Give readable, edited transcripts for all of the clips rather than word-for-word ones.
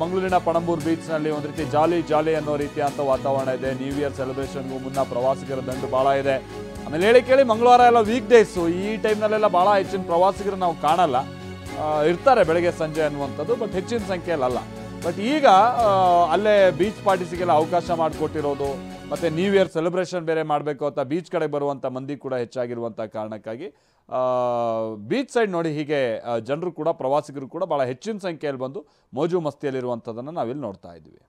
ಮಂಗಳೂರಿನ ಪಣಂಬೂರು ಬೀಚ್ನಲ್ಲಿ ಒಂದು ರೀತಿ ಜಾಲಿ ಅನ್ನೋ ರೀತಿಯಂಥ ವಾತಾವರಣ ಇದೆ. ನ್ಯೂ ಇಯರ್ ಸೆಲೆಬ್ರೇಷನ್ಗೂ ಮುನ್ನ ಪ್ರವಾಸಿಗರ ದಂಡು ಭಾಳ ಇದೆ. ಆಮೇಲೆ ಹೇಳಿ ಕೇಳಿ ಮಂಗಳವಾರ ಎಲ್ಲ ವೀಕ್ ಡೇಸು, ಈ ಟೈಮ್ನಲ್ಲೆಲ್ಲ ಭಾಳ ಹೆಚ್ಚಿನ ಪ್ರವಾಸಿಗರು ನಾವು ಕಾಣಲ್ಲ, ಇರ್ತಾರೆ ಬೆಳಗ್ಗೆ ಸಂಜೆ ಅನ್ನುವಂಥದ್ದು, ಬಟ್ ಹೆಚ್ಚಿನ ಸಂಖ್ಯೆಯಲ್ಲ. ಬಟ್ ಈಗ ಅಲ್ಲೇ ಬೀಚ್ ಪಾರ್ಟೀಸಿಗೆಲ್ಲ ಅವಕಾಶ ಮಾಡಿಕೊಟ್ಟಿರೋದು, ಮತ್ತು ನ್ಯೂ ಇಯರ್ ಸೆಲೆಬ್ರೇಷನ್ ಬೇರೆ ಮಾಡಬೇಕು ಅಂತ ಬೀಚ್ ಕಡೆ ಬರುವಂಥ ಮಂದಿ ಕೂಡ ಹೆಚ್ಚಾಗಿರುವಂಥ ಕಾರಣಕ್ಕಾಗಿ ಬೀಚ್ ಸೈಡ್ ನೋಡಿ ಹೀಗೆ ಜನರು ಕೂಡ ಪ್ರವಾಸಿಗರು ಕೂಡ ಭಾಳ ಹೆಚ್ಚಿನ ಸಂಖ್ಯೆಯಲ್ಲಿ ಬಂದು ಮೋಜು ಮಸ್ತಿಯಲ್ಲಿರುವಂಥದ್ದನ್ನು ನಾವಿಲ್ಲಿ ನೋಡ್ತಾ ಇದ್ದೀವಿ.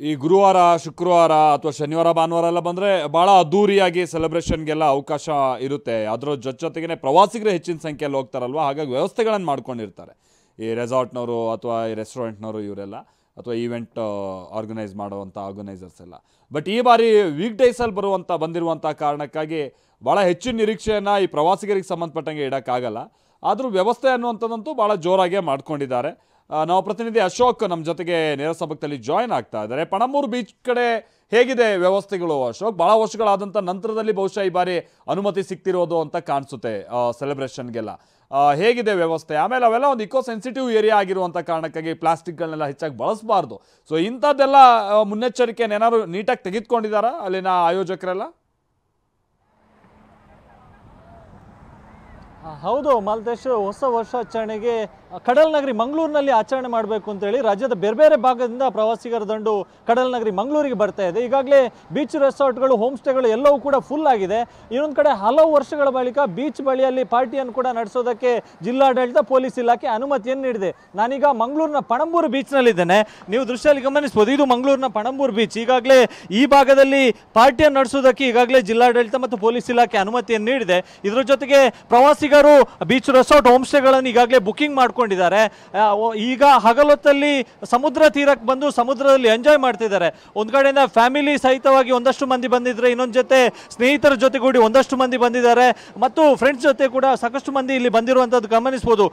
ಈ ಗುರುವಾರ, ಶುಕ್ರವಾರ ಅಥವಾ ಶನಿವಾರ, ಭಾನುವಾರ ಎಲ್ಲ ಬಂದರೆ ಭಾಳ ಅದ್ದೂರಿಯಾಗಿ ಸೆಲೆಬ್ರೇಷನ್ಗೆಲ್ಲ ಅವಕಾಶ ಇರುತ್ತೆ. ಅದರ ಜೊತೆಗೇ ಪ್ರವಾಸಿಗರು ಹೆಚ್ಚಿನ ಸಂಖ್ಯೆಯಲ್ಲಿ ಹೋಗ್ತಾರಲ್ವ, ಹಾಗಾಗಿ ವ್ಯವಸ್ಥೆಗಳನ್ನು ಮಾಡ್ಕೊಂಡಿರ್ತಾರೆ ಈ ರೆಸಾರ್ಟ್ನವರು ಅಥವಾ ಈ ರೆಸ್ಟೋರೆಂಟ್ನವರು ಇವರೆಲ್ಲ, ಅಥವಾ ಈವೆಂಟ್ ಆರ್ಗನೈಸ್ ಮಾಡುವಂಥ ಆರ್ಗನೈಸರ್ಸ್ ಎಲ್ಲ. ಬಟ್ ಈ ಬಾರಿ ವೀಕ್ ಡೇಸಲ್ಲಿ ಬಂದಿರುವಂಥ ಕಾರಣಕ್ಕಾಗಿ ಭಾಳ ಹೆಚ್ಚಿನ ನಿರೀಕ್ಷೆಯನ್ನು ಈ ಪ್ರವಾಸಿಗರಿಗೆ ಸಂಬಂಧಪಟ್ಟಂಗೆ ಇಡೋಕ್ಕಾಗಲ್ಲ. ಆದರೂ ವ್ಯವಸ್ಥೆ ಅನ್ನುವಂಥದ್ದಂತೂ ಭಾಳ ಜೋರಾಗೇ ಮಾಡ್ಕೊಂಡಿದ್ದಾರೆ. ನಾವು ಪ್ರತಿನಿಧಿ ಅಶೋಕ್ ನಮ್ಮ ಜೊತೆಗೆ ನೇರ ಸಂಪರ್ಕದಲ್ಲಿ ಜಾಯ್ನ್ ಆಗ್ತಾ ಇದ್ದಾರೆ. ಪಣಂಬೂರು ಬೀಚ್ ಕಡೆ ಹೇಗಿದೆ ವ್ಯವಸ್ಥೆಗಳು ಅಶೋಕ್? ಭಾಳ ವರ್ಷಗಳಾದಂಥ ನಂತರದಲ್ಲಿ ಬಹುಶಃ ಈ ಬಾರಿ ಅನುಮತಿ ಸಿಗ್ತಿರೋದು ಅಂತ ಕಾಣಿಸುತ್ತೆ ಸೆಲೆಬ್ರೇಷನ್ಗೆಲ್ಲ. ಹೇಗಿದೆ ವ್ಯವಸ್ಥೆ? ಆಮೇಲೆ ಅವೆಲ್ಲ ಒಂದು ಇಕೋ ಸೆನ್ಸಿಟಿವ್ ಏರಿಯಾ ಆಗಿರುವಂಥ ಕಾರಣಕ್ಕಾಗಿ ಪ್ಲಾಸ್ಟಿಕ್ಗಳನ್ನೆಲ್ಲ ಹೆಚ್ಚಾಗಿ ಬಳಸಬಾರ್ದು. ಸೊ ಇಂಥದ್ದೆಲ್ಲ ಮುನ್ನೆಚ್ಚರಿಕೆಯನ್ನು ಏನಾದ್ರು ನೀಟಾಗಿ ತೆಗೆದುಕೊಂಡಿದ್ದಾರಾ ಅಲ್ಲಿನ ಆಯೋಜಕರೆಲ್ಲ? ಹೌದು ಮಾಲ್ತೇಶ್, ಹೊಸ ವರ್ಷಾಚರಣೆಗೆ ಕಡಲ್ ನಗರಿ ಮಂಗಳೂರಿನಲ್ಲಿ ಆಚರಣೆ ಮಾಡಬೇಕು ಅಂತೇಳಿ ರಾಜ್ಯದ ಬೇರೆ ಬೇರೆ ಭಾಗದಿಂದ ಪ್ರವಾಸಿಗರ ದಂಡು ಕಡಲ್ ನಗರಿ ಮಂಗಳೂರಿಗೆ ಬರ್ತಾ ಇದೆ. ಈಗಾಗಲೇ ಬೀಚ್ ರೆಸಾರ್ಟ್ಗಳು, ಹೋಮ್ ಸ್ಟೇಗಳು ಎಲ್ಲವೂ ಕೂಡ ಫುಲ್ ಆಗಿದೆ. ಇನ್ನೊಂದು ಕಡೆ ಹಲವು ವರ್ಷಗಳ ಬಳಿಕ ಬೀಚ್ ಬಳಿಯಲ್ಲಿ ಪಾರ್ಟಿಯನ್ನು ಕೂಡ ನಡೆಸೋದಕ್ಕೆ ಜಿಲ್ಲಾಡಳಿತ, ಪೊಲೀಸ್ ಇಲಾಖೆ ಅನುಮತಿಯನ್ನು ನೀಡಿದೆ. ನಾನೀಗ ಮಂಗಳೂರಿನ ಪಣಂಬೂರು ಬೀಚ್ನಲ್ಲಿದ್ದೇನೆ. ನೀವು ದೃಶ್ಯದಲ್ಲಿ ಗಮನಿಸಬಹುದು, ಇದು ಮಂಗಳೂರಿನ ಪಣಂಬೂರು ಬೀಚ್. ಈಗಾಗಲೇ ಈ ಭಾಗದಲ್ಲಿ ಪಾರ್ಟಿಯನ್ನು ನಡೆಸೋದಕ್ಕೆ ಈಗಾಗಲೇ ಜಿಲ್ಲಾಡಳಿತ ಮತ್ತು ಪೊಲೀಸ್ ಇಲಾಖೆ ಅನುಮತಿಯನ್ನು ನೀಡಿದೆ. ಇದರ ಜೊತೆಗೆ ಪ್ರವಾಸಿಗರು ಬೀಚ್ ರೆಸಾರ್ಟ್, ಹೋಮ್ ಸ್ಟೇಗಳನ್ನು ಈಗಾಗಲೇ ಬುಕಿಂಗ್ ಮಾಡ್ಕೊಂಡಿದ್ದಾರೆ. ಈಗ ಹಗಲೊತ್ತಲ್ಲಿ ಸಮುದ್ರ ತೀರಕ್ಕೆ ಬಂದು ಸಮುದ್ರದಲ್ಲಿ ಎಂಜಾಯ್ ಮಾಡ್ತಿದ್ದಾರೆ. ಒಂದು ಕಡೆಯಿಂದ ಫ್ಯಾಮಿಲಿ ಸಹಿತವಾಗಿ ಒಂದಷ್ಟು ಮಂದಿ ಬಂದಿದ್ರೆ, ಇನ್ನೊಂದು ಜೊತೆ ಸ್ನೇಹಿತರ ಜೊತೆಗೂಡಿ ಒಂದಷ್ಟು ಮಂದಿ ಬಂದಿದ್ದಾರೆ, ಮತ್ತು ಫ್ರೆಂಡ್ಸ್ ಜೊತೆ ಕೂಡ ಸಾಕಷ್ಟು ಮಂದಿ ಇಲ್ಲಿ ಬಂದಿರುವಂಥದ್ದು ಗಮನಿಸಬಹುದು.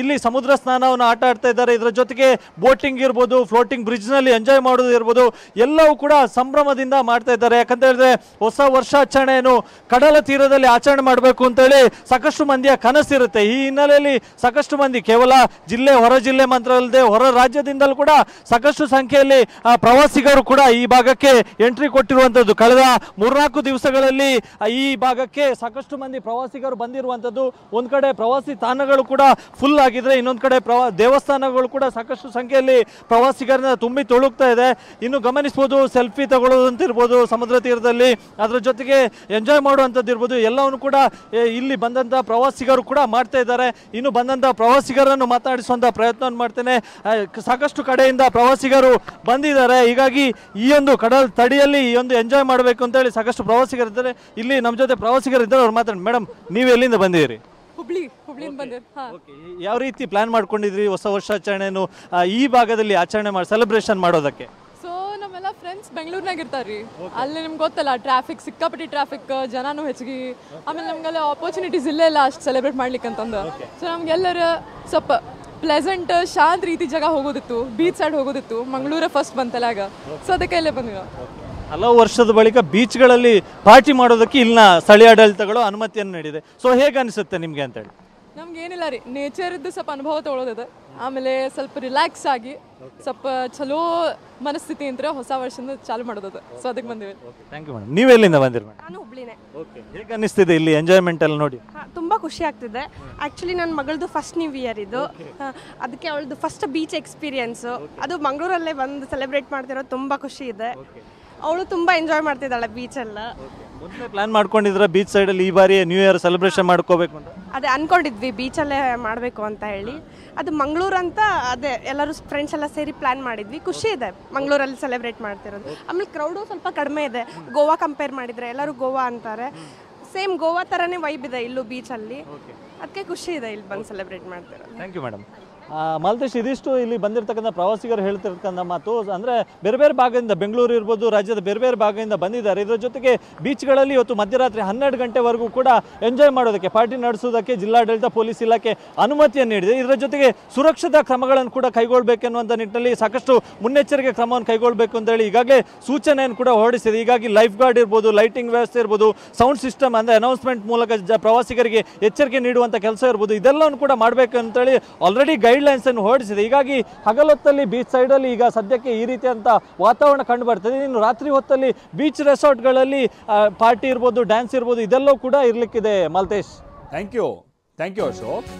ಇಲ್ಲಿ ಸಮುದ್ರ ಸ್ನಾನವನ್ನು ಆಟ ಆಡ್ತಾ ಇದ್ದಾರೆ. ಇದರ ಜೊತೆಗೆ ಬೋಟಿಂಗ್ ಇರ್ಬೋದು, ಫ್ಲೋಟಿಂಗ್ ಬ್ರಿಡ್ಜ್ನಲ್ಲಿ ಎಂಜಾಯ್ ಮಾಡೋದು ಇರ್ಬೋದು, ಎಲ್ಲವೂ ಕೂಡ ಸಂಭ್ರಮದಿಂದ ಮಾಡ್ತಾ ಇದ್ದಾರೆ. ಯಾಕಂತ ಹೇಳಿದ್ರೆ ಹೊಸ ವರ್ಷಾಚರಣೆಯನ್ನು ಕಡಲ ತೀರದಲ್ಲಿ ಆಚರಣೆ ಮಾಡಬೇಕು ಅಂತೇಳಿ ಸಾಕಷ್ಟು ಮಂದಿಯ ಕನಸಿರುತ್ತೆ. ಈ ಹಿನ್ನೆಲೆಯಲ್ಲಿ ಸಾಕಷ್ಟು ಮಂದಿ ಕೇವಲ ಜಿಲ್ಲೆ, ಹೊರ ಜಿಲ್ಲೆ ಮಾತ್ರ ಅಲ್ಲದೆ ಹೊರ ರಾಜ್ಯದಿಂದಲೂ ಕೂಡ ಸಾಕಷ್ಟು ಸಂಖ್ಯೆಯಲ್ಲಿ ಪ್ರವಾಸಿಗರು ಕೂಡ ಈ ಭಾಗಕ್ಕೆ ಎಂಟ್ರಿ ಕೊಟ್ಟಿರುವಂಥದ್ದು. ಕಳೆದ 3-4 ದಿವಸಗಳಲ್ಲಿ ಈ ಭಾಗಕ್ಕೆ ಸಾಕಷ್ಟು ಮಂದಿ ಪ್ರವಾಸಿಗರು ಬಂದಿರುವಂಥದ್ದು. ಒಂದು ಕಡೆ ಪ್ರವಾಸಿ ತಾಣಗಳು ಕೂಡ ಫುಲ್ ಆಗಿದ್ರೆ, ಇನ್ನೊಂದು ಕಡೆ ದೇವಸ್ಥಾನಗಳು ಕೂಡ ಸಾಕಷ್ಟು ಸಂಖ್ಯೆಯಲ್ಲಿ ಪ್ರವಾಸಿಗರನ್ನ ತುಂಬಿ ತುಳುಕ್ತಾ ಇದೆ. ಇನ್ನು ಗಮನಿಸಬಹುದು, ಸೆಲ್ಫಿ ತಗೊಳ್ಳೋದಂತಿರ್ಬೋದು ಸಮುದ್ರ ತೀರದಲ್ಲಿ, ಅದರ ಜೊತೆಗೆ ಎಂಜಾಯ್ ಮಾಡುವಂಥದ್ದು ಇರ್ಬೋದು, ಎಲ್ಲವನ್ನು ಕೂಡ ಇಲ್ಲಿ ಬಂದಂಥ ಪ್ರವಾಸಿಗರು ಕೂಡ ಮಾಡ್ತಾ ಇದ್ದಾರೆ. ಇನ್ನು ಬಂದಂಥ ಪ್ರವಾಸಿಗರನ್ನು ಮಾತಾಡಿಸುವಂಥ ಪ್ರಯತ್ನವನ್ನು ಮಾಡ್ತೇನೆ. ಸಾಕಷ್ಟು ಕಡೆಯಿಂದ ಪ್ರವಾಸಿಗರು ಬಂದಿದ್ದಾರೆ. ಹೀಗಾಗಿ ಈ ಒಂದು ಕಡಲ್ ತಡಿಯಲ್ಲಿ ಈ ಒಂದು ಎಂಜಾಯ್ ಮಾಡಬೇಕು ಅಂತೇಳಿ ಸಾಕಷ್ಟು ಪ್ರವಾಸಿಗರಿದ್ದಾರೆ. ಇಲ್ಲಿ ನಮ್ಮ ಜೊತೆ ಪ್ರವಾಸಿಗರಿದ್ದಾರೆ, ಅವ್ರು ಮಾತಾಡಿ. ಮೇಡಮ್, ನೀವು ಎಲ್ಲಿಂದ ಬಂದಿದ್ದೀರಿ? ಹುಬ್ಳಿಯಿಂದ ಬಂದಿರಿ. ಯಾವ ರೀತಿ ಪ್ಲಾನ್ ಮಾಡ್ಕೊಂಡಿದ್ರಿ ಹೊಸ ವರ್ಷಾಚರಣೆಯನ್ನು ಈ ಭಾಗದಲ್ಲಿ ಆಚರಣೆ ಮಾಡಿ ಸೆಲೆಬ್ರೇಷನ್ ಮಾಡೋದಕ್ಕೆ? ನಮ್ಮೆಲ್ಲ ಫ್ರೆಂಡ್ಸ್ ಬೆಂಗಳೂರಿನಾಗ ಇರ್ತಾರ್ರಿ. ಅಲ್ಲಿ ನಿಮ್ಗೆ ಗೊತ್ತಲ್ಲ, ಟ್ರಾಫಿಕ್, ಸಿಕ್ಕಾಪಟ್ಟಿ ಟ್ರಾಫಿಕ್, ಜನನೂ ಹೆಚ್ಚಿಗೆ. ಆಮೇಲೆ ನಮ್ಗೆಲ್ಲ ಆಪರ್ಚುನಿಟೀಸ್ ಇಲ್ಲೇ ಇಲ್ಲ ಅಷ್ಟು ಸೆಲೆಬ್ರೇಟ್ ಮಾಡ್ಲಿಕ್ಕೆ ಅಂತಂದು. ಸೊ ನಮ್ಗೆಲ್ಲರ ಸ್ವಲ್ಪ ಪ್ಲೆಸೆಂಟ್, ಶಾಂತ ರೀತಿ ಜಾಗ ಹೋಗೋದಿತ್ತು, ಬೀಚ್ ಸೈಡ್ ಹೋಗೋದಿತ್ತು. ಮಂಗಳೂರ ಫಸ್ಟ್ ಬಂತಲ್ಲ ಆಗ, ಸೊ ಅದಕ್ಕೆ ಇಲ್ಲೇ ಬಂದ್ವಿ. ಹಲವು ವರ್ಷದ ಬಳಿಕ ಬೀಚ್ಗಳಲ್ಲಿ ಪಾರ್ಟಿ ಮಾಡೋದಕ್ಕೆ ಇಲ್ಲಿನ ಸ್ಥಳೀಯ ಆಡಳಿತಗಳು ಅನುಮತಿಯನ್ನು ನೀಡಿದೆ. ಸೊ ಹೇಗೆ ಅನಿಸುತ್ತೆ ನಿಮಗೆ ಅಂತೇಳಿ? ನಮ್ಗೆ ಏನಿಲ್ಲ ರೀ, ನೇಚರ್ ಇದ್ದು ಸ್ವಲ್ಪ ಅನುಭವ ತಗೊಳ್ಳೋದಿದೆ. ಆಮೇಲೆ ಸ್ವಲ್ಪ ರಿಲ್ಯಾಕ್ಸ್ ಆಗಿ ಸ್ವಲ್ಪ ಚಲೋ ಮನಸ್ಥಿತಿ ಅಂತ ಹೊಸ ವರ್ಷದಿಂದ ಚಾಲು ಮಾಡೋದು. ಸೊ ಅದಕ್ಕೆ ಬಂದಿವಿ. Thank you madam. ನೀವು ಎಲ್ಲಿಂದ ಬಂದಿರಿ ಮೇಡಮ್? ನಾನು ಹುಬ್ಳಿನೇ. ಹೇಗೆ ಅನಿಸ್ತಿದೆ ಇಲ್ಲಿ ಎಂಜಾಯ್ಮೆಂಟ್ ಎಲ್ಲ ನೋಡಿ? ತುಂಬ ಖುಷಿ ಆಗ್ತಿದೆ. ಆ್ಯಕ್ಚುಲಿ ನನ್ನ ಮಗಳದು ಫಸ್ಟ್ ನ್ಯೂ ಇಯರ್ ಇದು, ಅದಕ್ಕೆ ಅವಳದು ಫಸ್ಟ್ ಬೀಚ್ ಎಕ್ಸ್ಪೀರಿಯನ್ಸು. ಅದು ಮಂಗಳೂರಲ್ಲೇ ಬಂದು ಸೆಲೆಬ್ರೇಟ್ ಮಾಡ್ತಿರೋದು ತುಂಬ ಖುಷಿ ಇದೆ. ಅವಳು ತುಂಬ ಎಂಜಾಯ್ ಮಾಡ್ತಿದ್ದಾಳೆ ಬೀಚೆಲ್ಲ. ಮೊದಲೇ ಪ್ಲಾನ್ ಮಾಡ್ಕೊಂಡಿದ್ರೆ ಬೀಚ್ ಸೈಡಲ್ಲಿ ಈ ಬಾರಿ ನ್ಯೂ ಇಯರ್ ಸೆಲೆಬ್ರೇಷನ್ ಮಾಡ್ಕೋಬೇಕು ಅಂತ? ಅದೇ ಅಂದ್ಕೊಂಡಿದ್ವಿ ಬೀಚಲ್ಲೇ ಮಾಡಬೇಕು ಅಂತ ಹೇಳಿ. ಅದು ಮಂಗಳೂರು ಅಂತ ಅದೇ ಎಲ್ಲರೂ ಫ್ರೆಂಡ್ಸ್ ಎಲ್ಲ ಸೇರಿ ಪ್ಲ್ಯಾನ್ ಮಾಡಿದ್ವಿ. ಖುಷಿ ಇದೆ ಮಂಗಳೂರಲ್ಲಿ ಸೆಲೆಬ್ರೇಟ್ ಮಾಡ್ತಿರೋದು. ಆಮೇಲೆ ಕ್ರೌಡು ಸ್ವಲ್ಪ ಕಡಿಮೆ ಇದೆ ಗೋವಾ ಕಂಪೇರ್ ಮಾಡಿದರೆ. ಎಲ್ಲರೂ ಗೋವಾ ಅಂತಾರೆ, ಸೇಮ್ ಗೋವಾ ಥರನೇ ವೈಬ್ ಇದೆ ಇಲ್ಲೂ ಬೀಚಲ್ಲಿ. ಅದಕ್ಕೆ ಖುಷಿ ಇದೆ ಇಲ್ಲಿ ಬಂದು ಸೆಲೆಬ್ರೇಟ್ ಮಾಡ್ತಿರೋದು. Thank you madam. ಮಾಲ್ತೇಶ್, ಇದಿಷ್ಟು ಇಲ್ಲಿ ಬಂದಿರತಕ್ಕಂಥ ಪ್ರವಾಸಿಗರು ಹೇಳ್ತಿರ್ತಕ್ಕಂಥ ಮಾತು. ಅಂದರೆ ಬೇರೆ ಬೇರೆ ಭಾಗದಿಂದ, ಬೆಂಗಳೂರು ಇರ್ಬೋದು, ರಾಜ್ಯದ ಬೇರೆ ಬೇರೆ ಭಾಗದಿಂದ ಬಂದಿದ್ದಾರೆ. ಇದರ ಜೊತೆಗೆ ಬೀಚ್ಗಳಲ್ಲಿ ಇವತ್ತು ಮಧ್ಯರಾತ್ರಿ 12 ಗಂಟೆವರೆಗೂ ಕೂಡ ಎಂಜಾಯ್ ಮಾಡೋದಕ್ಕೆ, ಪಾರ್ಟಿ ನಡೆಸೋದಕ್ಕೆ ಜಿಲ್ಲಾಡಳಿತ ಪೊಲೀಸ್ ಇಲಾಖೆ ಅನುಮತಿಯನ್ನು ನೀಡಿದೆ. ಇದರ ಜೊತೆಗೆ ಸುರಕ್ಷತಾ ಕ್ರಮಗಳನ್ನು ಕೂಡ ಕೈಗೊಳ್ಳಬೇಕೆನ್ನುವಂಥ ನಿಟ್ಟಿನಲ್ಲಿ ಸಾಕಷ್ಟು ಮುನ್ನೆಚ್ಚರಿಕೆ ಕ್ರಮವನ್ನು ಕೈಗೊಳ್ಳಬೇಕು ಅಂತೇಳಿ ಈಗಾಗಲೇ ಸೂಚನೆಯನ್ನು ಕೂಡ ಹೊರಡಿಸಿದೆ. ಹೀಗಾಗಿ ಲೈಫ್ ಗಾರ್ಡ್ ಇರ್ಬೋದು, ಲೈಟಿಂಗ್ ವ್ಯವಸ್ಥೆ ಇರ್ಬೋದು, ಸೌಂಡ್ ಸಿಸ್ಟಮ್ ಅಂದರೆ ಅನೌನ್ಸ್ಮೆಂಟ್ ಮೂಲಕ ಪ್ರವಾಸಿಗರಿಗೆ ಎಚ್ಚರಿಕೆ ನೀಡುವಂಥ ಕೆಲಸ ಇರ್ಬೋದು, ಇದೆಲ್ಲವನ್ನು ಕೂಡ ಮಾಡಬೇಕು ಅಂತೇಳಿ ಆಲ್ರೆಡಿ ಗೈಡ್ಲೈನ್ಸ್ ಅನ್ನು ಹೊರಡಿಸಿದೆ. ಹೀಗಾಗಿ ಹಗಲೊತ್ತಲ್ಲಿ ಬೀಚ್ ಸೈಡಲ್ಲಿ ಈಗ ಸದ್ಯಕ್ಕೆ ಈ ರೀತಿಯಂಥ ವಾತಾವರಣ ಕಂಡು ಬರ್ತದೆ. ಇನ್ನು ರಾತ್ರಿ ಹೊತ್ತಲ್ಲಿ ಬೀಚ್ ರೆಸಾರ್ಟ್ಗಳಲ್ಲಿ ಪಾರ್ಟಿ ಇರ್ಬೋದು, ಡ್ಯಾನ್ಸ್ ಇರ್ಬೋದು, ಇದೆಲ್ಲವೂ ಕೂಡ ಇರಲಿಕ್ಕಿದೆ. Maltesh, thank you Ashok.